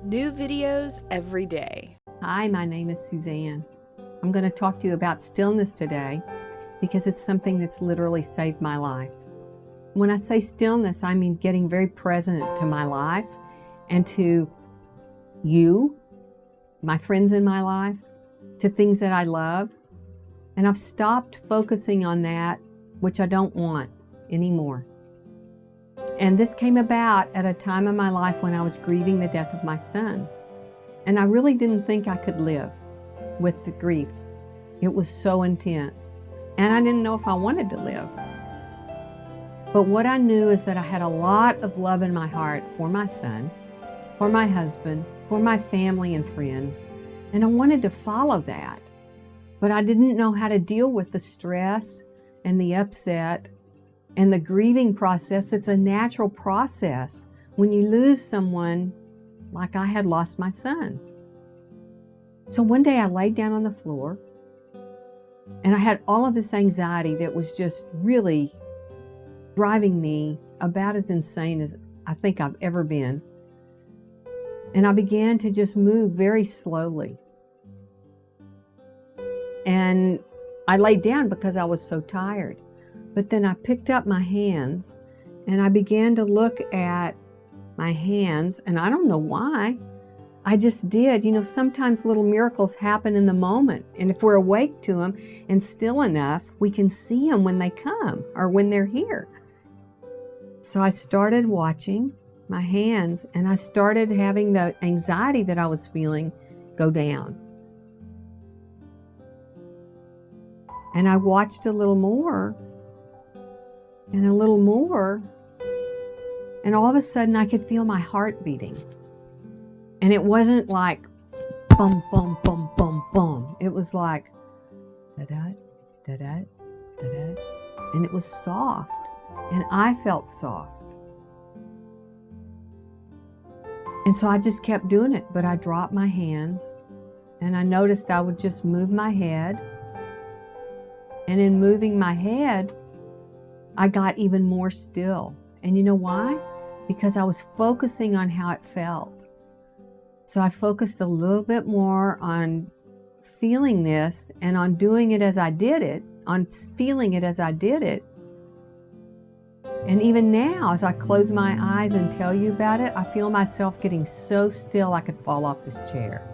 New videos every day. Hi, my name is Suzanne. I'm going to talk to you about stillness today because it's something that's literally saved my life. When I say stillness, I mean getting very present to my life and to you, my friends in my life, to things that I love. And I've stopped focusing on that, which I don't want anymore. And this came about at a time in my life when I was grieving the death of my son. And I really didn't think I could live with the grief. It was so intense. And I didn't know if I wanted to live. But what I knew is that I had a lot of love in my heart for my son, for my husband, for my family and friends. And I wanted to follow that. But I didn't know how to deal with the stress and the upset and the grieving process. It's a natural process when you lose someone like I had lost my son. So one day I laid down on the floor and I had all of this anxiety that was just really driving me about as insane as I think I've ever been. And I began to just move very slowly. And I laid down because I was so tired. But then I picked up my hands and I began to look at my hands, and I don't know why. I just did. You know, sometimes little miracles happen in the moment. And if we're awake to them and still enough, we can see them when they come or when they're here. So I started watching my hands and I started having the anxiety that I was feeling go down. And I watched a little more and a little more. And all of a sudden I could feel my heart beating. And it wasn't like bum, bum, bum, bum, bum. It was like da-da, da-da, da-da. And it was soft. And I felt soft. And so I just kept doing it. But I dropped my hands and I noticed I would just move my head. And in moving my head, I got even more still. And you know why? Because I was focusing on how it felt. So I focused a little bit more on feeling this and on doing it as I did it, on feeling it as I did it. And even now, as I close my eyes and tell you about it, I feel myself getting so still I could fall off this chair.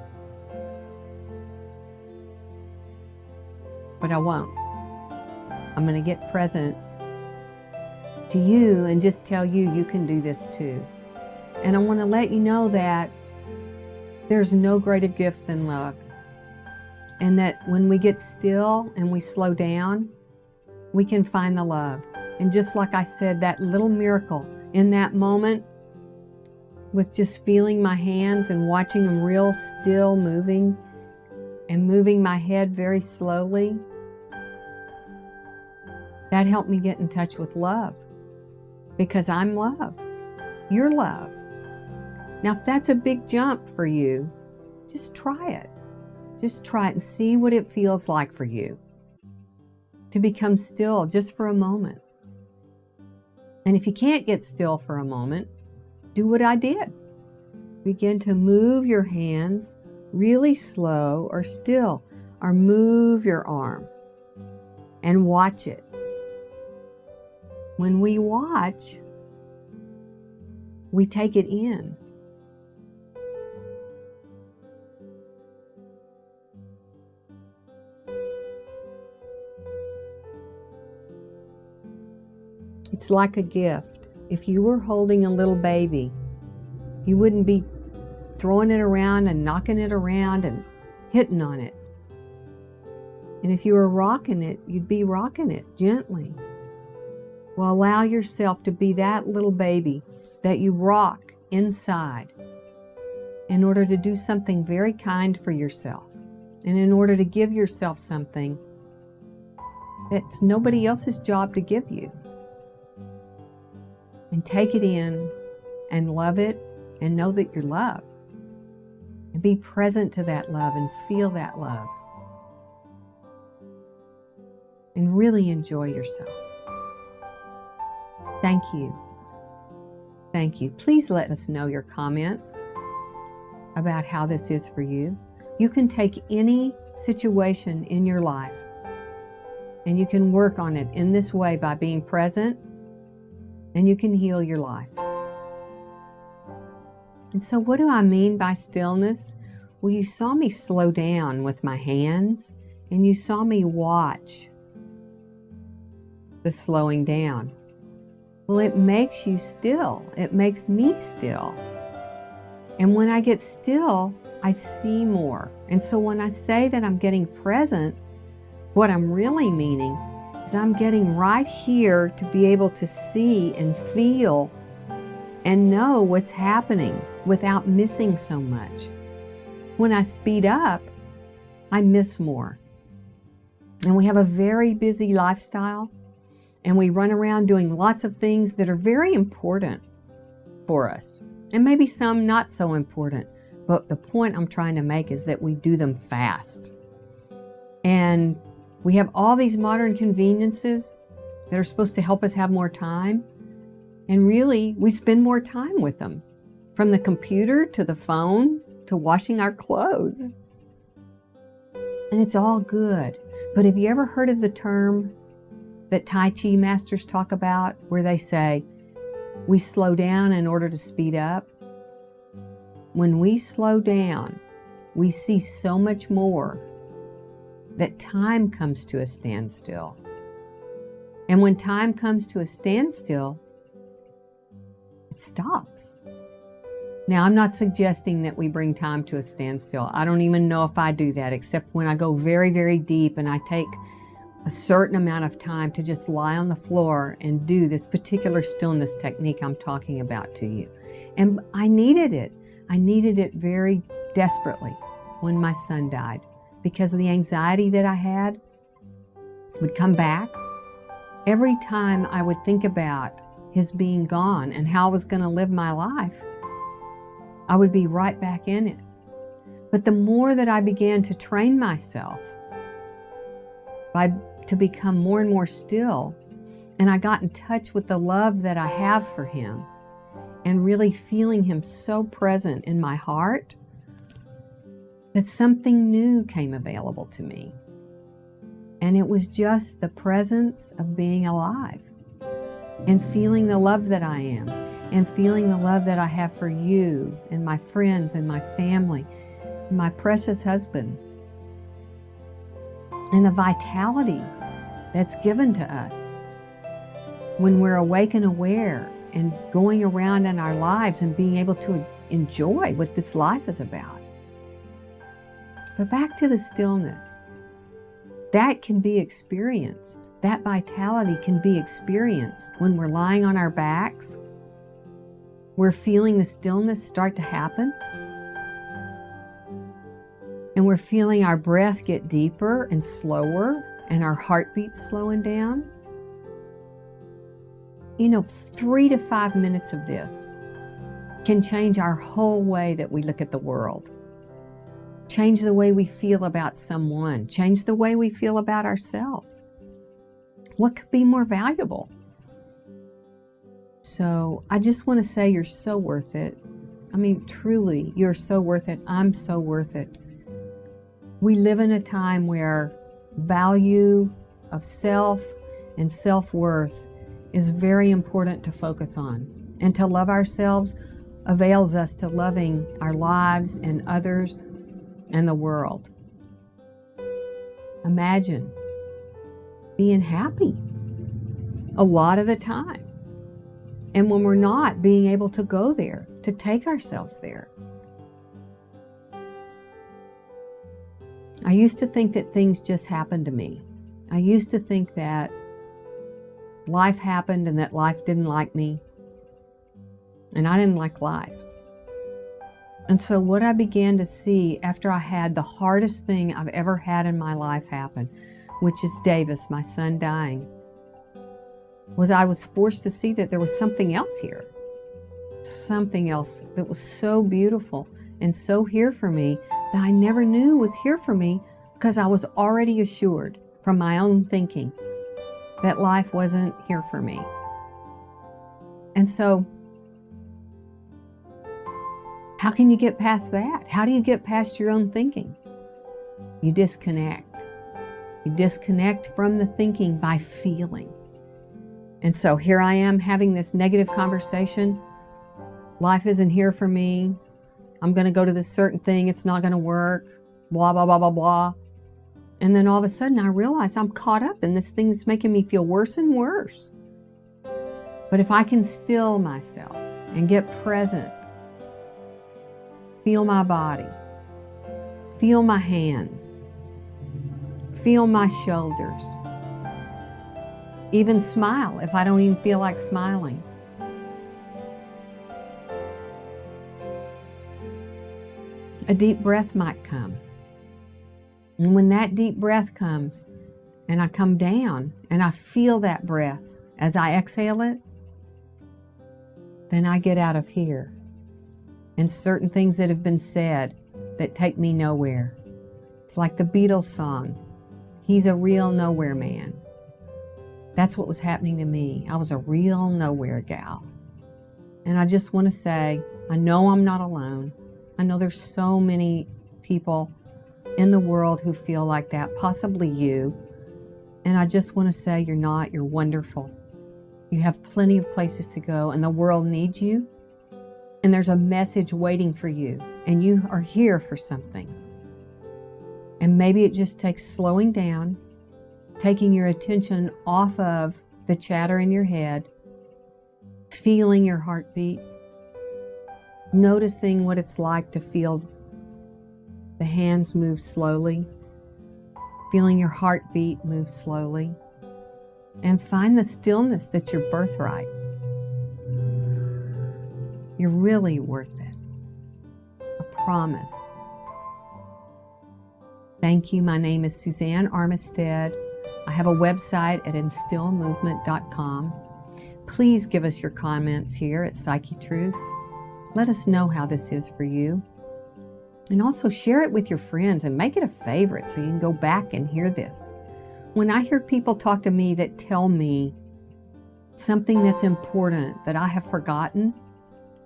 But I won't. I'm going to get present to you and just tell you you can do this too. And I want to let you know that there's no greater gift than love. And that when we get still and we slow down, we can find the love. And just like I said, that little miracle in that moment with just feeling my hands and watching them real still moving and moving my head very slowly, that helped me get in touch with love. Because I'm love. You're love. Now, if that's a big jump for you, just try it. Just try it and see what it feels like for you to become still just for a moment. And if you can't get still for a moment, do what I did. Begin to move your hands really slow or still, or move your arm and watch it. When we watch, we take it in. It's like a gift. If you were holding a little baby, you wouldn't be throwing it around and knocking it around and hitting on it. And if you were rocking it, you'd be rocking it gently. Well, allow yourself to be that little baby that you rock inside in order to do something very kind for yourself and in order to give yourself something that's nobody else's job to give you. And take it in and love it and know that you're loved. And be present to that love and feel that love. And really enjoy yourself. Thank you. Thank you. Please let us know your comments. about how this is for you. You can take any situation in your life and you can work on it in this way by being present, and you can heal your life. And so what do I mean by stillness? Well, you saw me slow down with my hands, and you saw me watch the slowing down. Well, it makes you still. It makes me still. And when I get still, I see more. And so when I say that I'm getting present, what I'm really meaning is I'm getting right here to be able to see and feel and know what's happening without missing so much. When I speed up, I miss more. And we have a very busy lifestyle, and we run around doing lots of things that are very important for us, and maybe some not so important. But the point I'm trying to make is that we do them fast. And we have all these modern conveniences that are supposed to help us have more time. And really, we spend more time with them. From the computer to the phone to washing our clothes. And it's all good. But have you ever heard of the term that Tai Chi masters talk about, where they say, we slow down in order to speed up? When we slow down, we see so much more that time comes to a standstill. And when time comes to a standstill, it stops. Now, I'm not suggesting that we bring time to a standstill. I don't even know if I do that, except when I go very, very deep and I take a certain amount of time to just lie on the floor and do this particular stillness technique I'm talking about to you. And I needed it. I needed it very desperately when my son died, because the anxiety that I had would come back. Every time I would think about his being gone and how I was going to live my life, I would be right back in it. But the more that I began to train myself to become more and more still, and I got in touch with the love that I have for him, and really feeling him so present in my heart, that something new came available to me. And it was just the presence of being alive and feeling the love that I am, and feeling the love that I have for you and my friends and my family, and my precious husband, and the vitality that's given to us when we're awake and aware and going around in our lives and being able to enjoy what this life is about. But back to the stillness. That can be experienced. That vitality can be experienced when we're lying on our backs. We're feeling the stillness start to happen. And we're feeling our breath get deeper and slower, and our heartbeat slowing down. 3 to 5 minutes of this can change our whole way that we look at the world. Change the way we feel about someone. Change the way we feel about ourselves. What could be more valuable? So I just want to say you're so worth it. I mean, truly, you're so worth it. I'm so worth it. We live in a time where value of self and self-worth is very important to focus on. And to love ourselves avails us to loving our lives and others and the world. Imagine being happy a lot of the time. And when we're not, being able to go there, to take ourselves there. I used to think that things just happened to me. I used to think that life happened and that life didn't like me. And I didn't like life. And so what I began to see after I had the hardest thing I've ever had in my life happen, which is Davis, my son, dying, was I was forced to see that there was something else here. Something else that was so beautiful and so here for me that I never knew was here for me, because I was already assured from my own thinking that life wasn't here for me. And so How can you get past that? How do you get past your own thinking? You disconnect. You disconnect from the thinking by feeling. And so here I am having this negative conversation. Life isn't here for me. I'm going to go to this certain thing. It's not going to work. Blah, blah, blah, blah, blah. And then all of a sudden I realize I'm caught up in this thing that's making me feel worse and worse. But if I can still myself and get present, feel my body, feel my hands, feel my shoulders, even smile if I don't even feel like smiling. A deep breath might come. And when that deep breath comes and I come down and I feel that breath as I exhale it, then I get out of here. And certain things that have been said that take me nowhere. It's like the Beatles song, "He's a real nowhere man." That's what was happening to me. I was a real nowhere gal. And I just want to say, I know I'm not alone. I know there's so many people in the world who feel like that, possibly you. And I just want to say you're not, you're wonderful. You have plenty of places to go and the world needs you. And there's a message waiting for you and you are here for something. And maybe it just takes slowing down, taking your attention off of the chatter in your head, feeling your heartbeat, noticing what it's like to feel the hands move slowly, feeling your heartbeat move slowly, and find the stillness that's your birthright. You're really worth it. I promise. Thank you. My name is Suzanne Armistead. I have a website at instillmovement.com. Please give us your comments here at Psychetruth. Let us know how this is for you. And also share it with your friends and make it a favorite so you can go back and hear this. When I hear people talk to me that tell me something that's important that I have forgotten,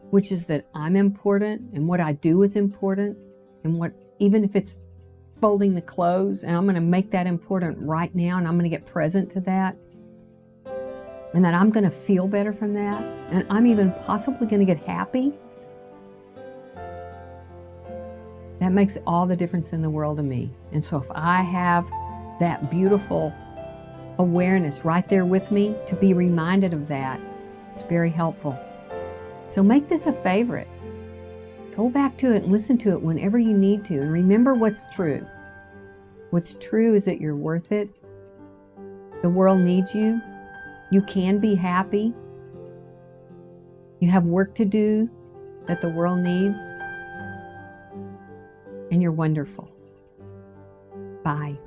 which is that I'm important and what I do is important, and what, even if it's folding the clothes, and I'm going to make that important right now and I'm going to get present to that, and that I'm going to feel better from that, and I'm even possibly going to get happy, that makes all the difference in the world to me. And so if I have that beautiful awareness right there with me to be reminded of that, it's very helpful. So make this a favorite. Go back to it and listen to it whenever you need to. And remember what's true. What's true is that you're worth it. The world needs you. You can be happy. You have work to do that the world needs. And you're wonderful. Bye.